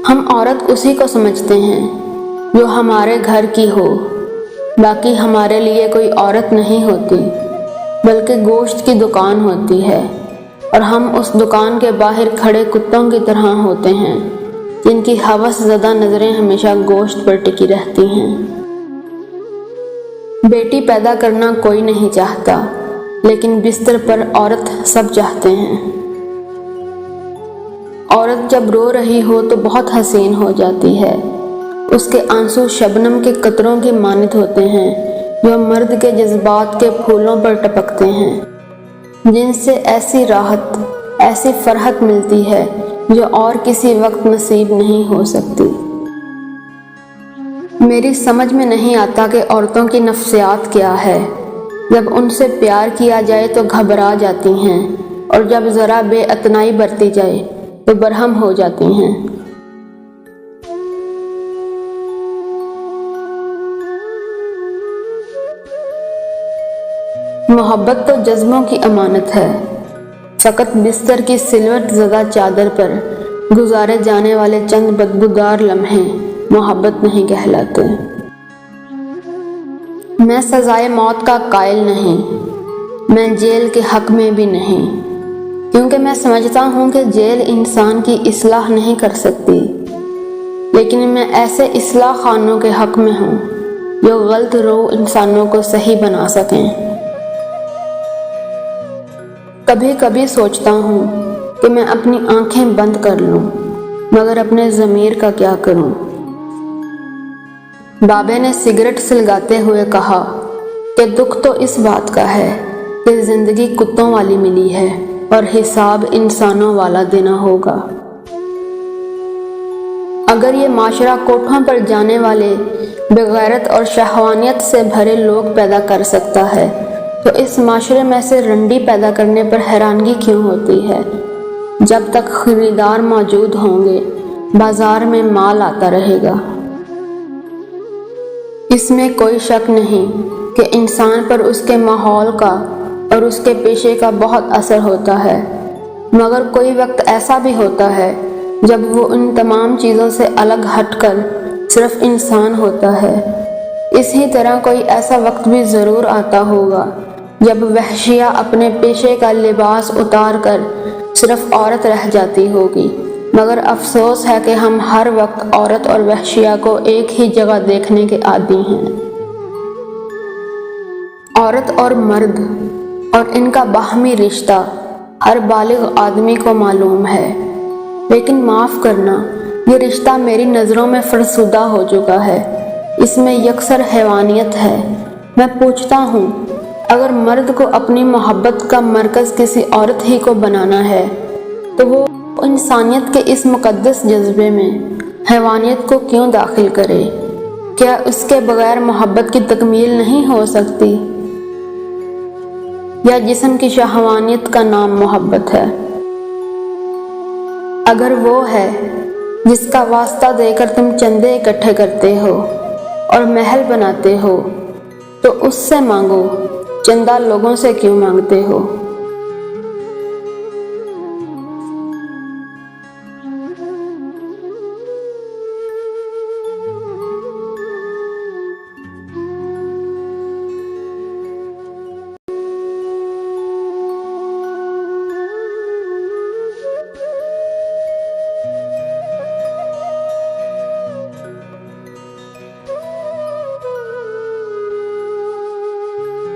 ہم عورت اسی کو سمجھتے ہیں جو ہمارے گھر کی ہو، باقی ہمارے لیے کوئی عورت نہیں ہوتی بلکہ گوشت کی دکان ہوتی ہے، اور ہم اس دکان کے باہر کھڑے کتوں کی طرح ہوتے ہیں جن کی ہوس زدہ نظریں ہمیشہ گوشت پر ٹکی رہتی ہیں۔ بیٹی پیدا کرنا کوئی نہیں چاہتا، لیکن بستر پر عورت سب چاہتے ہیں۔ عورت جب رو رہی ہو تو بہت حسین ہو جاتی ہے۔ اس کے آنسو شبنم کے قطروں کی مانند ہوتے ہیں جو مرد کے جذبات کے پھولوں پر ٹپکتے ہیں، جن سے ایسی راحت، ایسی فرحت ملتی ہے جو اور کسی وقت نصیب نہیں ہو سکتی۔ میری سمجھ میں نہیں آتا کہ عورتوں کی نفسیات کیا ہے۔ جب ان سے پیار کیا جائے تو گھبرا جاتی ہیں، اور جب ذرا بے اعتنائی برتی جائے تو برہم ہو جاتی ہیں۔ محبت تو جذبوں کی امانت ہے۔ فقط بستر کی سلوٹ زدہ چادر پر گزارے جانے والے چند بدبودار لمحے محبت نہیں کہلاتے۔ میں سزائے موت کا قائل نہیں، میں جیل کے حق میں بھی نہیں، کیونکہ میں سمجھتا ہوں کہ جیل انسان کی اصلاح نہیں کر سکتی، لیکن میں ایسے اصلاح خانوں کے حق میں ہوں جو غلط روح انسانوں کو صحیح بنا سکیں۔ کبھی کبھی سوچتا ہوں کہ میں اپنی آنکھیں بند کر لوں، مگر اپنے ضمیر کا کیا کروں؟ بابے نے سگریٹ سلگاتے ہوئے کہا کہ دکھ تو اس بات کا ہے کہ زندگی کتوں والی ملی ہے اور حساب انسانوں والا دینا ہوگا۔ اگر یہ معاشرہ کوٹھوں پر جانے والے بغیرت اور شہوانیت سے بھرے لوگ پیدا کر سکتا ہے تو اس معاشرے میں سے رنڈی پیدا کرنے پر حیرانگی کیوں ہوتی ہے؟ جب تک خریدار موجود ہوں گے، بازار میں مال آتا رہے گا۔ اس میں کوئی شک نہیں کہ انسان پر اس کے ماحول کا اور اس کے پیشے کا بہت اثر ہوتا ہے، مگر کوئی وقت ایسا بھی ہوتا ہے جب وہ ان تمام چیزوں سے الگ ہٹ کر صرف انسان ہوتا ہے۔ اسی طرح کوئی ایسا وقت بھی ضرور آتا ہوگا جب وحشیہ اپنے پیشے کا لباس اتار کر صرف عورت رہ جاتی ہوگی، مگر افسوس ہے کہ ہم ہر وقت عورت اور وحشیہ کو ایک ہی جگہ دیکھنے کے عادی ہیں۔ عورت اور مرد اور ان کا باہمی رشتہ ہر بالغ آدمی کو معلوم ہے، لیکن معاف کرنا، یہ رشتہ میری نظروں میں فرسودہ ہو چکا ہے۔ اس میں یکسر حیوانیت ہے۔ میں پوچھتا ہوں، اگر مرد کو اپنی محبت کا مرکز کسی عورت ہی کو بنانا ہے تو وہ انسانیت کے اس مقدس جذبے میں حیوانیت کو کیوں داخل کرے؟ کیا اس کے بغیر محبت کی تکمیل نہیں ہو سکتی؟ یا جسم کی شہوانیت کا نام محبت ہے؟ اگر وہ ہے جس کا واسطہ دے کر تم چندے اکٹھے کرتے ہو اور محل بناتے ہو تو اس سے مانگو، چندہ لوگوں سے کیوں مانگتے ہو؟